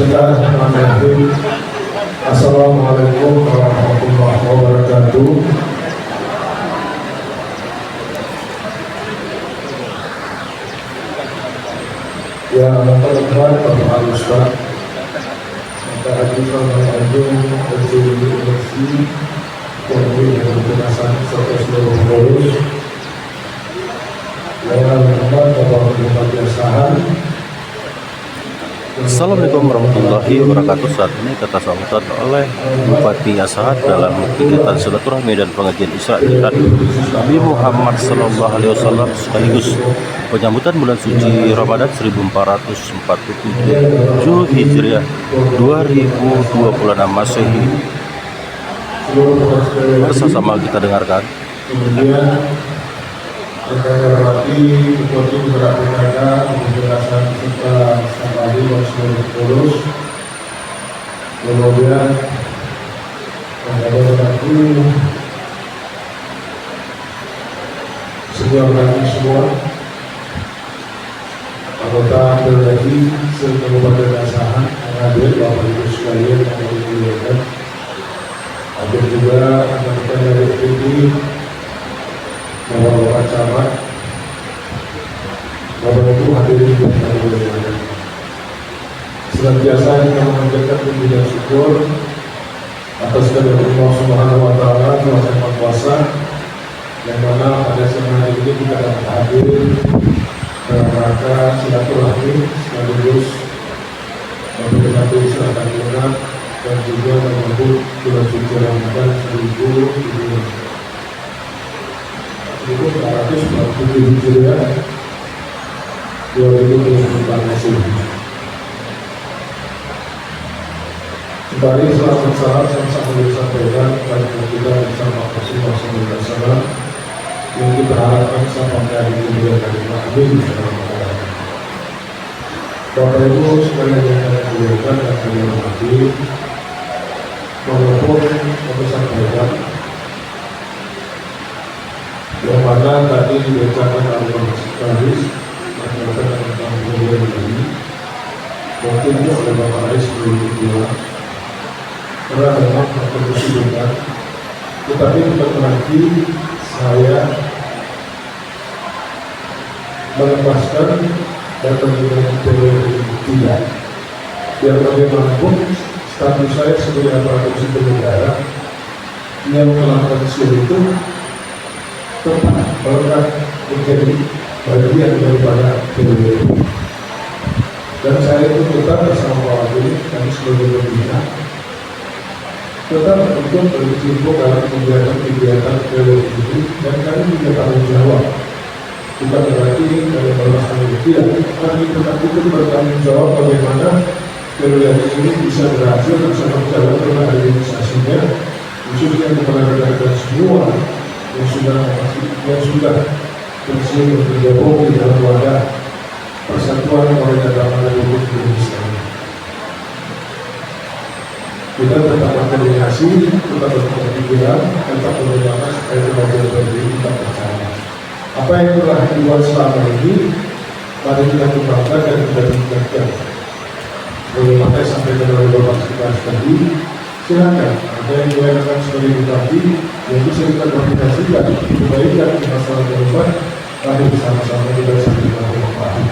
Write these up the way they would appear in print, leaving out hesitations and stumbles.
Bismillahirrahmanirrahim. Assalamualaikum warahmatullahi wabarakatuh. Ya teman-teman, Bapak Ustaz, Bapak Haji Agung, Presiden Universitas, Polri dan Kejaksaan serta seluruh pengurus, yang teman-teman, Bapak Bupati Asahan. Assalamualaikum warahmatullahi wabarakatuh. Saat ini kata sambutan oleh Bupati Asahan dalam kegiatan silaturahmi dan pengajian Isra Mi'raj Nabi Muhammad SAW sekaligus penyambutan bulan suci Ramadan 1447 Hijriah 2026 Masehi. Bersama kita dengarkan. Hormati Bupati Gerak PKK, penjelasan serta staf ahli dan seluruh pengurus. Kemudian menghadapi senior kami semua, anggota PLRI se-Kabupaten Asahan yang hadir, Bapak Ibu sekalian yang kami muliakan. Hadir juga rekan-rekan dari FPI, Bapak-bapak camat, Bapak Ibu hadirin yang kami muliakan. Senantiasa kita memanjatkan puji dan syukur atas kehadirat Allah Subhanahu wa Ta'ala, Tuhan Yang Maha Kuasa, yang mana pada siang hari ini kita dapat hadir dalam rangka silaturahmi sekaligus memperingati Isra dan Mi'raj dan juga menyambut bulan suci Ramadan 1447 Hijriah 2024 Masehi. Kembali selamat salam sama-sama disampaikan kepada kita bersama Rasulullah SAW yang kita harapkan sampai hari ini dari Amin. Bapak Ibu sekalian yang saya muliakan dan saya hormati, walaupun kami sampaikan yang mana tadi dibacakan oleh Mas Karis masyarakat tentang budaya ini, mungkin oleh Bapak Ais belum dibuat karena memang berkesulitan, tetapi bukan berarti saya melepaskan dan menggunakan teori ini, tidak. Biar bagaimanapun status saya sebagai aparatur sipil negara yang melakukan itu tetap melekat menjadi bagian daripada teori ini. Dan saya itu tetap bersama Pak Wali, kami sebagai pembina, tetap untuk berkecimpung dalam kegiatan teori ini, dan kami juga tanggung jawab. Bukan berarti dari berlangsung tidak, kami tetap itu bertanggung jawab bagaimana teori ini bisa berhasil, bisa berjalan dengan organisasinya, khususnya kepada rekan-rekan semua yang sudah berhasil bergabung di dalam wadah Persatuan Ormas Agama Republik Indonesia. Kita tetap berkoordinasi, tetap berpikiran, tetap berdoa supaya kita berdiri, kita percaya. Apa yang telah dibuat selama ini, mari kita kembangkan dan kita tingkatkan. Bagaimana sampai ke Bapak Sekretaris tadi, silakan ada yang dilakukan sebagai bupati yang bisa kita koordinasikan kebaikan di masalah ke depan, mari bersama-sama kita sampaikan manfaat.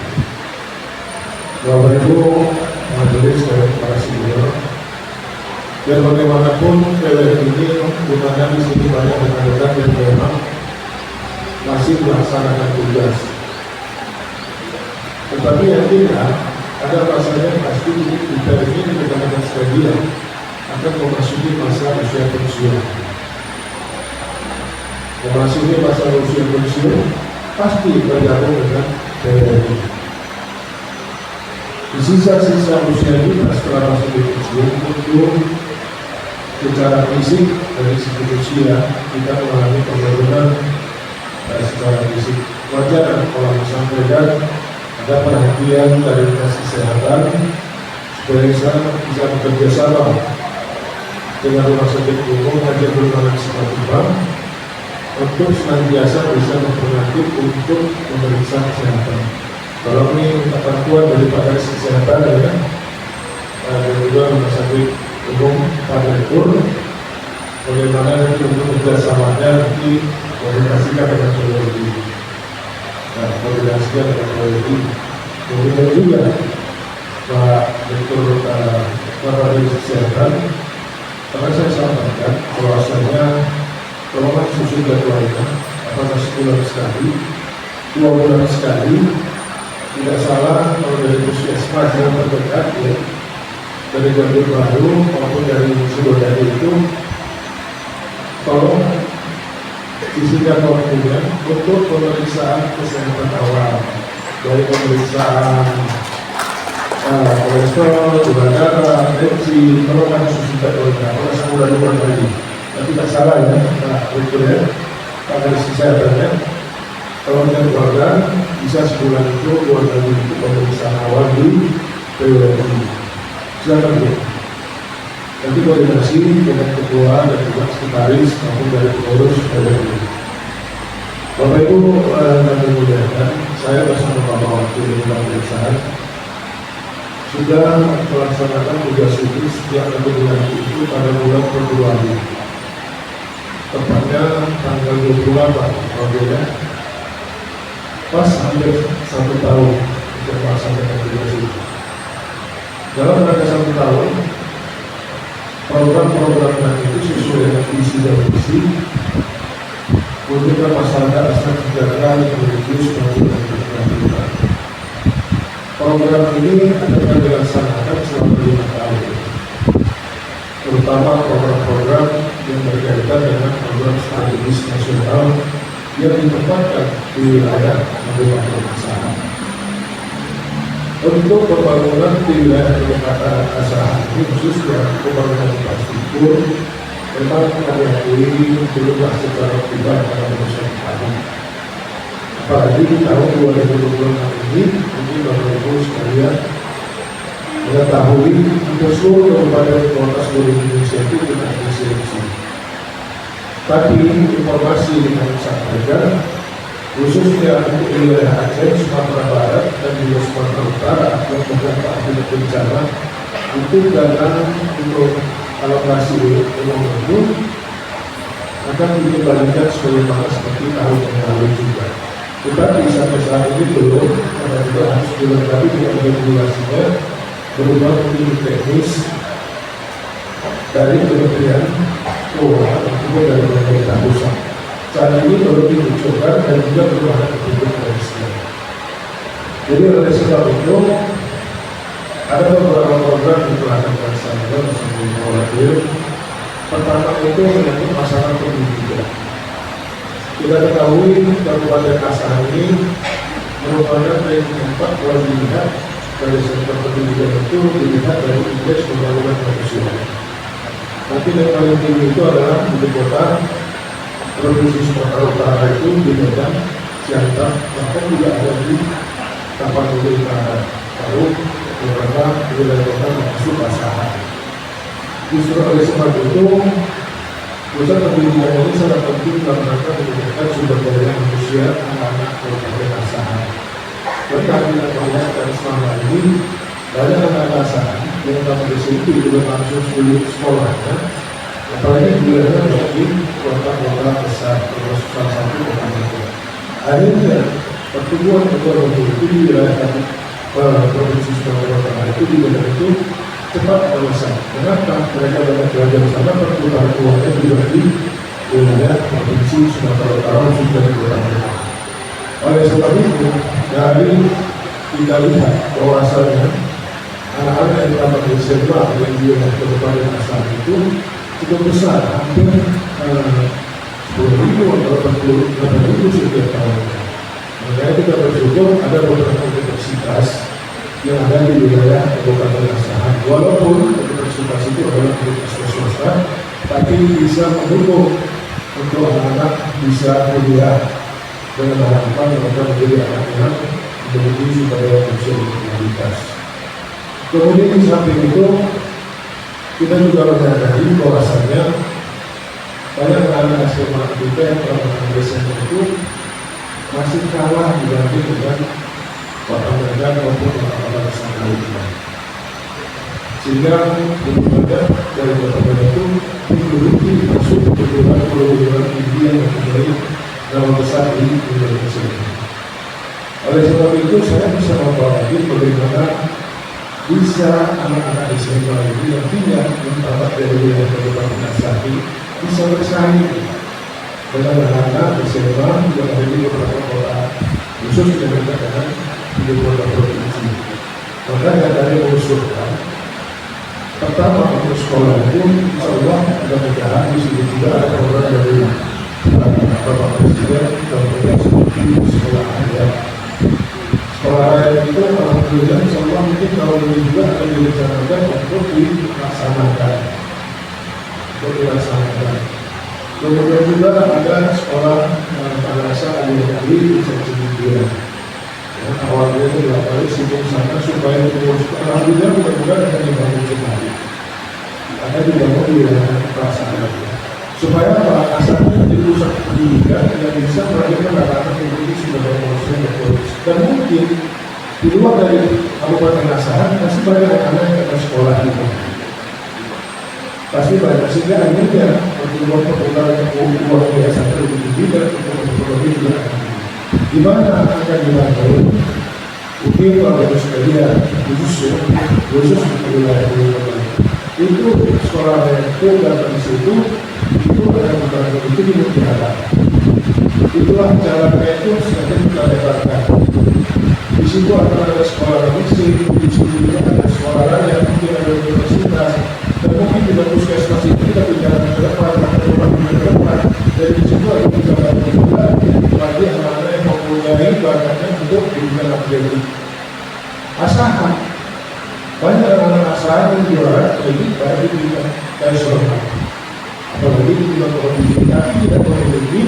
Bapak Ibu, majelis dan para senior, dan bagaimanapun PLN ini dimana di sini banyak rekan-rekan yang memang masih melaksanakan tugas. Tetapi yang tidak ada rasanya pasti kita ini rekan-rekan sekalian akan memasuki masa usia pensiun. Memasuki masa usia pensiun pasti bergabung dengan PLN. Di sisa-sisa usia kita setelah masuk di pensiun itu secara fisik dari segi usia kita mengalami penurunan secara fisik. Wajar kalau disampaikan ada perhatian dari dinas kesehatan supaya bisa bekerja sama dengan rumah sakit umum Haji Abdul Malik Simatupang untuk senantiasa bisa memperhatikan untuk memeriksa kesehatan. Kalau ini ketentuan daripada kesehatan ya, juga Rumah Sakit Umum Padang, bagaimana kerjasamanya nanti koordinasikan dengan Polri. Nah, koordinasikan dengan Polri. Kemudian juga Pak Direktur Kepala Kesehatan, karena saya sampaikan bahwasanya kalau susu jadwalnya apakah sebulan sekali, 2 bulan sekali, tidak salah kalau dari puskesmas yang terdekat ya, dari Gambir Baru maupun dari Sudodadi itu, tolong sisihkan waktunya untuk pemeriksaan kesehatan awal, dari pemeriksaan kolesterol, gula darah, tensi, kalau kan susu jadwalnya, kalau sebulan 2 kali, tapi tidak salah ya, nah betul ya, pada kesehatannya. Kalau jadwalkan bisa sebulan itu 2 kali untuk pemeriksaan awal di PWNI. Silakan Bu. Nanti koordinasi dengan ketua dan juga sekretaris maupun dari pengurus PWNI. Bapak Ibu dan kemudian saya bersama Bapak Wakil di pemeriksaan sudah melaksanakan tugas itu setiap 1 bulan itu pada bulan Februari. Tepatnya tanggal 28 Februari. Pas hampir 1 tahun untuk melaksanakan tugas itu. Dalam rangka 1 tahun, program-program itu sesuai dengan visi dan misi untuk masyarakat asal sejahtera yang religius maupun keagamaan. Program ini akan dilaksanakan selama 5 tahun, terutama program-program yang berkaitan dengan program strategis nasional yang ditempatkan di wilayah Kabupaten Asahan. Untuk pembangunan di wilayah Kabupaten Asahan ini khususnya pembangunan infrastruktur memang hati-hati belumlah secara optimal pada proses tadi. Apalagi di tahun 2026 ini Bapak Ibu sekalian mengetahui untuk seluruh kabupaten kota seluruh Indonesia itu dengan efisiensi. Tapi informasi yang kami sampaikan khususnya untuk wilayah Aceh, Sumatera Barat dan juga Sumatera Utara yang terdampak akibat bencana itu dana untuk alokasi uang itu akan dikembalikan sebagaimana seperti tahun yang lalu juga. Tetapi sampai saat ini belum, karena juga harus dilengkapi dengan regulasinya berupa tim teknis dari Kementerian Keuangan dan juga dari pemerintah pusat. Saat ini baru dimunculkan dan juga belum ada petunjuk dari sini. Jadi oleh sebab itu ada beberapa program yang telah kami laksanakan bersama Wakil. Pertama itu menyangkut masalah pendidikan. Kita ketahui Kabupaten Asahan ini merupakan tempat kalau dilihat dari sektor pendidikan itu dilihat dari indeks pembangunan manusia. Tapi yang paling tinggi itu adalah ibu kota Provinsi Sumatera Utara itu di Medan, Siantar, bahkan juga ada di Tapanuli Utara, lalu beberapa wilayah kota termasuk Asahan. Justru oleh sebab itu pusat pendidikan ini sangat penting dalam rangka meningkatkan sumber daya manusia anak-anak Kabupaten Asahan. Karena kita melihat selama ini banyak anak Asahan yang dapat disitu juga langsung sulit sekolahnya, apalagi wilayahnya dari kota-kota besar termasuk salah satu kota Medan. Akhirnya pertumbuhan ekonomi itu di wilayah Provinsi Sumatera Utara itu di Medan itu cepat melesat. Kenapa? Mereka banyak belajar di sana, perputaran uangnya juga di wilayah Provinsi Sumatera Utara sudah di kota Medan. Oleh sebab itu, dari kita lihat bahwasannya anak-anak yang dapat di SMA yang di wilayah Kabupaten Asahan itu cukup besar, hampir 10.000 atau 48.000 setiap tahunnya. Makanya kita bersyukur ada beberapa universitas yang ada di wilayah Kabupaten Asahan. Walaupun universitas itu adalah universitas swasta, tapi bisa mendukung untuk anak-anak bisa kuliah dengan harapan mereka menjadi anak-anak memiliki sumber daya manusia berkualitas. Kemudian di samping itu kita juga menyadari bahwasannya banyak anak SMA kita yang telah SMA itu masih kalah dibanding dengan kota Medan maupun kota-kota besar lainnya. sehingga berbeda dari kota-kota itu digeluti masuk ke dalam pulau-pulau tinggi yang mempunyai nama besar di Indonesia. Oleh sebab itu saya bisa membawakan bagaimana bisa anak-anak SMA ini yang tinggal di tempat dari wilayah Kabupaten Asari bisa bersaing dengan anak-anak SMA yang ada di beberapa kota khusus dengan keadaan di kota provinsi. Maka yang tadi mengusulkan pertama untuk sekolah itu insya Allah mudah-mudahan di sini juga ada orang dari Bapak Presiden dan seperti sekolah ayat. Sekolah ayat itu alhamdulillah insya Allah mungkin tahun ini juga akan direncanakan untuk dilaksanakan. Kemudian juga ada sekolah madrasah adik-adik di Cicindea. Awalnya itu dilakukan sibuk sana supaya alhamdulillah mudah-mudahan akan dibangun kembali. Ada dibangun di perasaan supaya apa? Asalnya di pusat pendidikan yang bisa melahirkan anak-anak yang sudah berproses dan mungkin di luar dari Kabupaten Asahan masih banyak anak-anak yang akan sekolah itu. Pasti banyak sehingga akhirnya pertumbuhan uang biasa lebih tinggi dan pertumbuhan juga akan tinggi. Di mana akan dibangun? Mungkin kalau sekalian khusus di wilayah itu sekolah itu dan di situ itu ada beberapa itu di Mutiara. Itulah jalannya itu sedang kita lebarkan. Di situ akan ada sekolah musik, di situ juga ada sekolah lain, mungkin ada universitas, dan mungkin juga puskesmas itu kita bicara ke depan, dari di situ ada juga bagi anak-anak yang mempunyai bakatnya untuk pendidikan akademik. Asahan banyak anak-anak asahan yang juara jadi pada pendidikan nasional. Apalagi di bidang provinsi, tapi tidak memiliki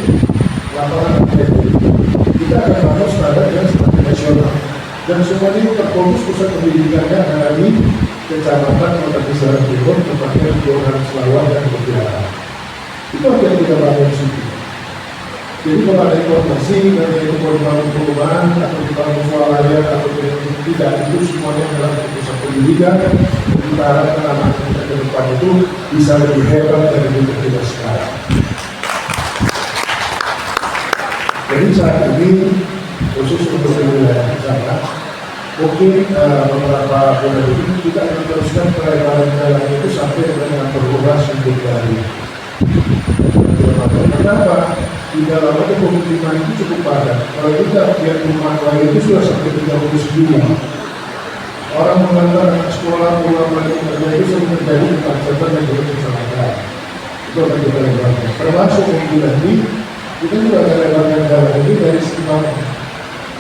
lapangan akademik. Kita akan bangun standar yang standar nasional. Dan semuanya ini terfokus pusat pendidikannya ada di kecamatan Kota Kisaran Timur, tempatnya di Kelurahan Selawar dan Mutiara. Itu yang kita bangun sini. Jadi kalau ada informasi dari perubahan atau dibangun swalayan atau tidak, itu semuanya adalah pusat pendidikan. Kita harapkan anak kita ke depan itu bisa lebih hebat dari kita sekarang. Jadi saat ini khusus untuk wilayah sana, mungkin beberapa bulan ini kita akan teruskan pelebaran jalan itu sampai dengan berulas untuk dari. Kenapa? Di dalam ada pemukiman itu cukup padat. Kalau kita lihat rumah lain itu sudah sampai 39. Orang mengantar anak sekolah pulang lagi kerja itu sering terjadi kemacetan dan juga kecelakaan. Itu akan kita lebarkan. Termasuk minggu nanti kita juga akan lebarkan jalan ini dari sekitar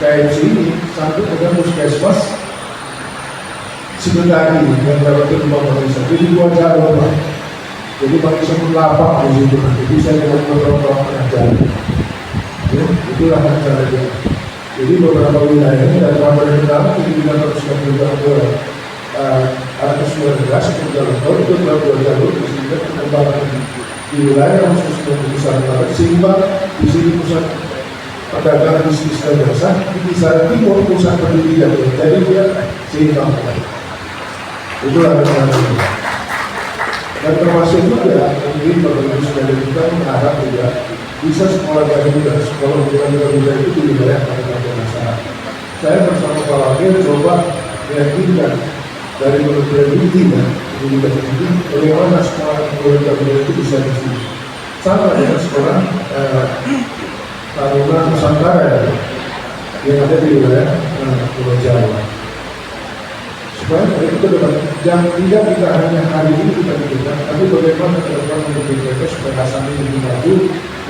KFC ini sampai dengan puskesmas Sekretari yang dapat rumah Malaysia. Jadi 2 jalur. Jadi bagi sebut lapak di situ, bisa dengan beberapa pengajar. Ya, itulah cara dia. Jadi beberapa wilayah ini dari Ramadan pertama kita teruskan juga ke atas 12 ke jalur tol itu adalah 2 jalur sehingga perkembangan di wilayah khusus Kisaran Barat sehingga di sini pusat perdagangan bisnis dan jasa di Kisaran Timur pusat pendidikan. Jadi dia sehingga itulah cara. Dan termasuk juga mungkin bagi saudara kita mengharap juga bisa sekolah baru dan sekolah muda itu di wilayah Kabupaten Asahan. Saya bersama Pak Wakil coba meyakinkan dari Kementerian Pendidikan tinggi bagaimana sekolah muda itu bisa di sini. Sama dengan sekolah Taruna Nusantara yang ada di wilayah Pulau Jawa. Supaya itu ke depan, jangan tidak kita hanya hari ini kita pikirkan, tapi bagaimana ke depan untuk mereka supaya hasil ini lebih maju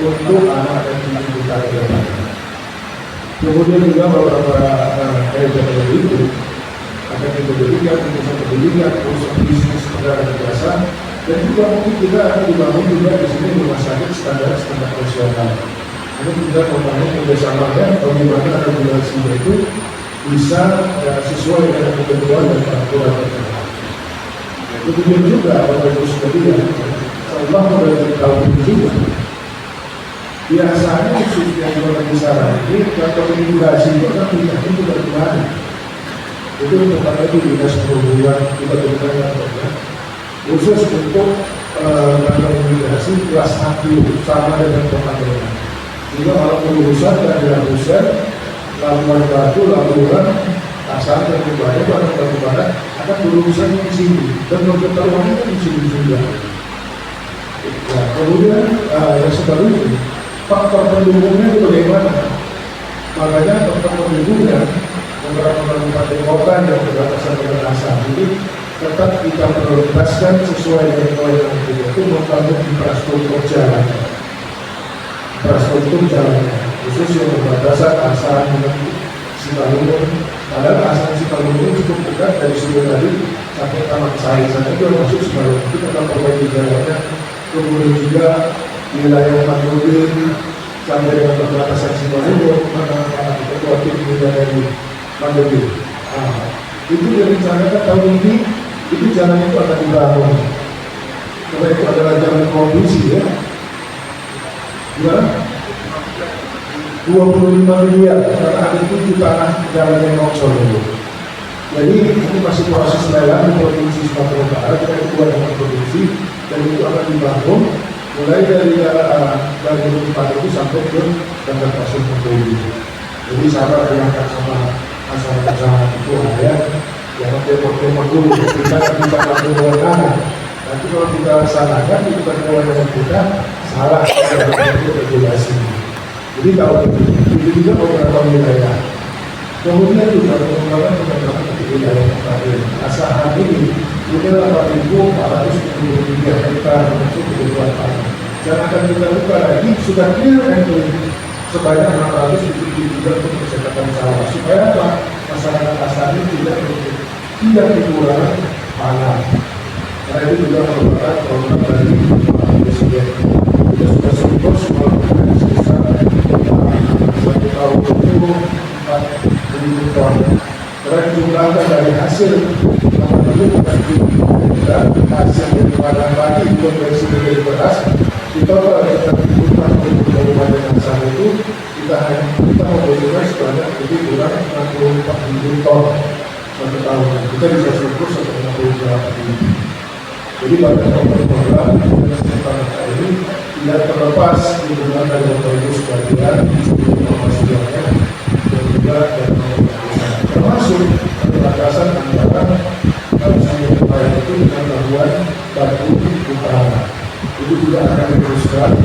untuk anak dan cucu kita ke depan. Kemudian juga beberapa kajian itu akan kita berikan untuk pendidikan, usaha bisnis dan jasa, dan juga mungkin kita akan dibangun juga di sini rumah sakit standar nasional. Ini juga membangun kerjasamanya bagaimana regulasinya itu bisa sesuai dengan ketentuan dan peraturan terkait. Kemudian juga Bapak Ibu sekalian, Allah dari tahun ini juga biasanya khusus yang Kota Kisaran ini atau imigrasi itu kan pindah itu berkembang. itu tempatnya itu dinas perhubungan kita berikan kantornya khusus untuk kantor imigrasi kelas 1 sama dengan tempatnya. Juga kalau pengurusan dari Labusan, Labuan Batu, Labuan, Kasar dan Kebayan, Batu Barat akan berurusan di sini dan pengetahuannya kan di sini juga. Nah, kemudian yang sebaliknya faktor pendukungnya itu bagaimana? Makanya faktor pendukungnya beberapa kabupaten kota yang berbatasan dengan asal ini tetap kita prioritaskan sesuai dengan kewenangan kita itu membangun infrastruktur jalan, khusus yang berbatasan asal dengan Simalungun. Padahal asal Simalungun cukup dekat dari sini tadi sampai Taman Sari sana itu masuk Simalungun, kita akan perbaiki jalannya. Kemudian juga wilayah Mandudin sampai dengan perbatasan Simalungun, mana kita kuatir wilayah dari Mandudin. Itu direncanakan tahun ini, itu jalan itu akan dibangun. Karena itu adalah jalan produksi ya. Gimana? 25 miliar, karena ada 7 tanah jalan yang longsor dulu. Jadi ini masih proses lelang di Provinsi Sumatera Utara, kita kedua dengan provinsi, dan itu akan dibangun mulai dari tempat itu sampai ke Bandar Pasir Pembeli. Jadi sahabat yang akan sama masyarakat itu ya, jangan demo dulu, kita bisa langsung kewenangan. Nanti kalau kita laksanakan itu bukan kewenangan kita, salah itu regulasi. Jadi tahu itu juga beberapa wilayah. Kemudian juga pengembangan di wilayah terakhir. Asahan ini sudah 8.473 hektar untuk kebutuhan pangan. Dan akan kita buka lagi sudah clear and clear sebanyak 673 untuk kesehatan sawah. Supaya apa? Masyarakat Asahan ini tidak kekurangan pangan. Karena itu juga merupakan program dari Presiden. Kita sudah sebut semua sebesar 1 tahun 4.000 ton. Karena jumlahnya dari hasil dan hasil daripada padi konversi dari beras di total kita kebutuhan untuk kabupaten Asahan itu kita membutuhkan sebanyak lebih kurang 64.000 ton 1 tahun. Kita bisa syukur sampai 68.000. Jadi pada program ini tidak terlepas dukungan dari Bapak Ibu sekalian, informasinya dan juga termasuk perbatasan antara Sungai Kebayan itu dengan Labuan Batu Utara. Itu juga akan diteruskan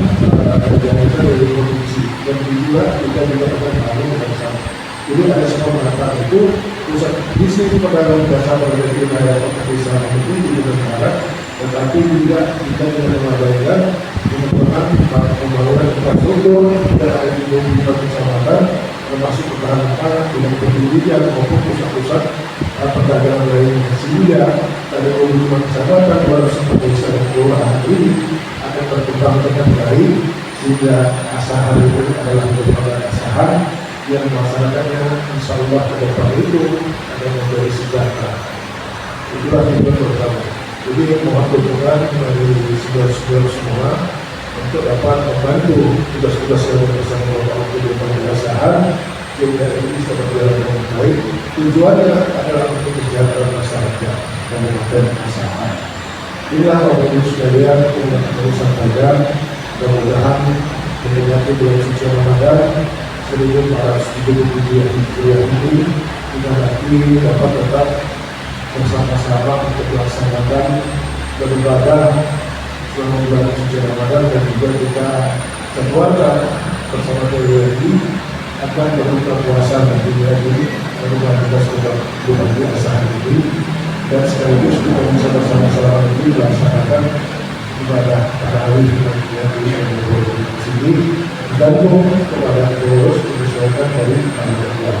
yang dari provinsi dan juga kita akan bangun bersama. Jadi ada semua manfaat itu pusat bisnis perdagangan jasa berbagai wilayah pedesaan itu di negara, tetapi juga kita tidak mengabaikan pembangunan infrastruktur dan ada di beberapa kecamatan termasuk ketahanan pangan dengan pendidikan maupun pusat-pusat perdagangan lainnya, sehingga pada 25 kecamatan baru sampai desa dan kelurahan ini akan berkembang dengan baik, sehingga Asahan itu adalah merupakan Asahan yang masyarakatnya insya Allah ke depan itu akan menjadi sejahtera. Itulah tujuan pertama. Jadi mohon dukungan dari saudara-saudara semua untuk dapat membantu tugas-tugas yang bersama Bapak Ibu di Asahan sehingga ini bisa berjalan dengan baik. Tujuannya adalah untuk kesejahteraan masyarakat dan kabupaten Asahan. Inilah Bapak Ibu sekalian yang kami sampaikan. Mudah-mudahan menikmati bulan suci Ramadan 1477 Hijriah ini kita nanti dapat tetap bersama-sama untuk melaksanakan beribadah selama bulan suci Ramadan, dan juga kita keluarga bersama keluarga akan berbuka puasa nanti ini merupakan tugas bulan Asahan ini, dan sekaligus kita bisa bersama-sama ini melaksanakan ibadah tarawih yang di sini gantung kepada pengurus menyesuaikan dari panitia.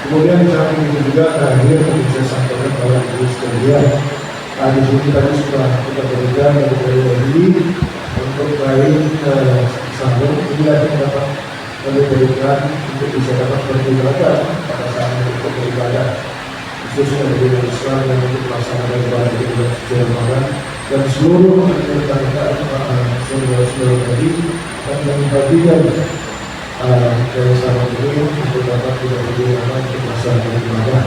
Kemudian di samping itu juga terakhir saya sampaikan kepada ibu sekalian, di sini tadi sudah kita berikan dari untuk baik sambung ini akan dapat berikan untuk bisa dapat beribadah pada saat untuk beribadah, khususnya dari Islam yang untuk melaksanakan ibadah di bulan suci Ramadan, dan seluruh rekan-rekan saudara-saudara tadi akan membagikan dari sama ini untuk dapat tidak lebih lama untuk masalah ibadah.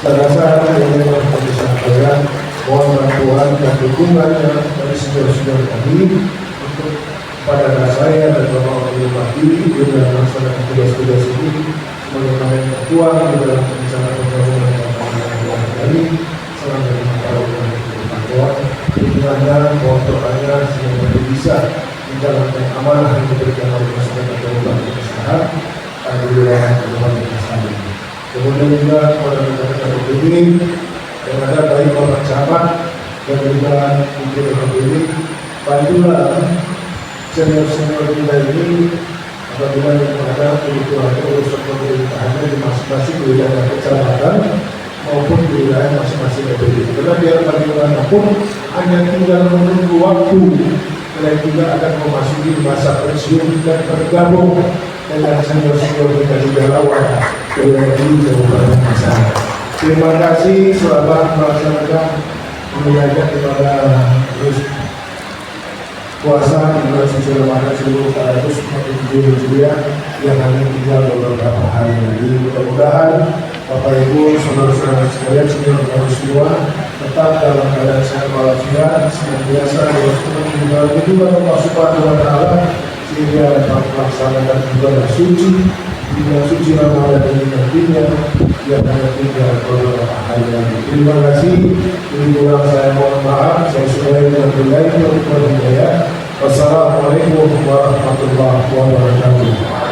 Saya rasa ini adalah bisa kalian mohon bantuan dan dukungannya dari saudara-saudara kami untuk pada saya dan bapak bupati juga melaksanakan tugas-tugas ini sebagaimana yang tertuang di dalam rencana pembangunan kawasan kami selama 5 tahun yang dukungannya, mohon doanya sehingga bisa menjalankan amanah yang diberikan oleh masyarakat Kabupaten Asahan di wilayah Kabupaten Asahan ini. Kemudian juga kepada rekan-rekan ini yang ada baik Bapak Camat dan juga Ibu ini, bantulah senior-senior kita ini apabila yang ada kebutuhan urusan pemerintahannya di masing-masing wilayah kecamatan maupun di wilayah masing-masing RPD. Karena biar bagaimanapun hanya tinggal menunggu waktu dan juga akan memasuki masa pensiun dan bergabung dengan senior-senior kita di Jalawar wilayah ini Kabupaten Asahan. Terima kasih selamat melaksanakan mengajar kepada puasa di bulan suci Ramadan 1447 Hijriah yang hanya tinggal beberapa hari lagi. Mudah-mudahan Bapak Ibu, saudara-saudara sekalian, saudara semua tetap dalam keadaan sehat walafiat, senantiasa dalam kedua Allah Subhanahu wa Ta'ala sehingga dapat melaksanakan ibadah suci di bulan suci Ramadan ini nantinya yang hanya tinggal beberapa hari lagi. Terima kasih. Ini kurang saya mohon maaf. Saya sudah dengan berlainan untuk Wassalamualaikum warahmatullahi wabarakatuh.